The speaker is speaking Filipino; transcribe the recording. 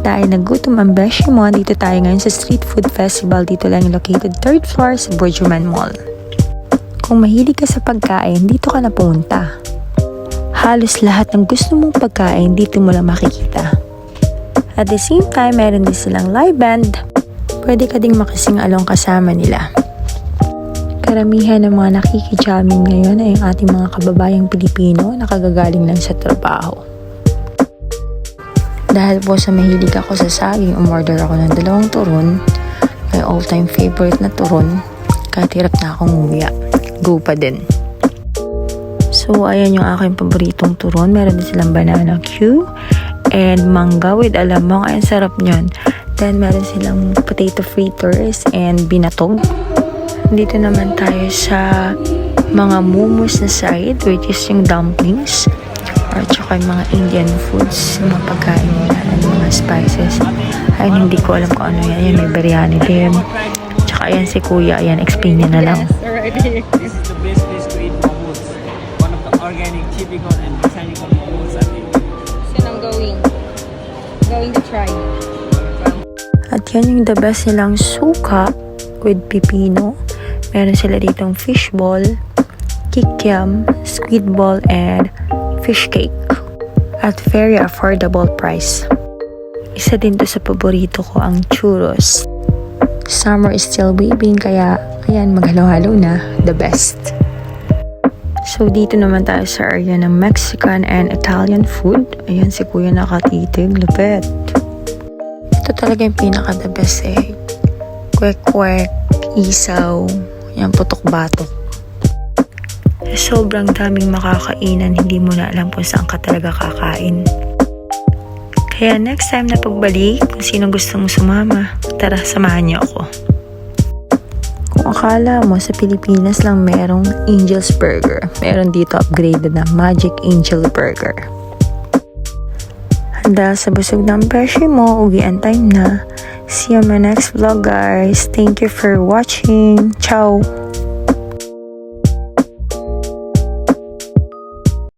Dahil nagutom ang beshi mo, dito tayo ngayon sa Street Food Festival. Dito lang located 3rd floor sa Burjuman Mall. Kung mahilig ka sa pagkain, dito ka na pumunta. Halos lahat ng gusto mong pagkain, dito mo lang makikita. At the same time, meron din silang live band. Pwede ka ding makising-along kasama nila. Karamihan ng mga nakikijamming ngayon ay ang ating mga kababayang Pilipino na kagagaling lang sa trabaho. Dahil po sa mahilig ako sa saging, umorder ako ng 2 turon. My all-time favorite na turon. Kahit hirap na akong umuwi, go pa din. So, ayan yung aking paboritong turon. Meron din silang banana Q and mangga with alamang. Ay, sarap nyon. Then, meron silang potato fritters and binatog. Dito naman tayo sa mga momos na side, which is yung dumplings. Or tsaka yung mga Indian foods, mga pagkain nila and mga spices. Ay, hindi ko alam kung ano yan. Yan, may biryani din. Tsaka yan si kuya. Ayan, explain niya na lang. This is the best place to eat momos. One of the organic, typical, and botanical momos I think. So I'm going to try. At yan yung the best nilang suka with pipino. Meron sila ditong fishball, kikiam, squid ball, and fish cake. At very affordable price. Isa din to sa paborito ko ang churros. Summer is still waving, kaya ayan, maghalo-halo na, the best. So dito naman tayo sa area ng Mexican and Italian food. Ayan si kuya nakatitig, lupet. Ito talaga yung pinaka the best eh. Kwek-kwek, isaw, yan putok-batok. Sobrang daming makakainan, hindi mo na alam kung saan ka talaga kakain. Kaya next time na pagbalik, kung sino gusto mong sumama, tara, samahan niyo ako. Kung akala mo sa Pilipinas lang merong Angel's Burger, meron dito upgraded na Magic Angel Burger. Handa sa busog ng beshi mo, uwian time na. See you on my next vlog guys. Thank you for watching. Ciao!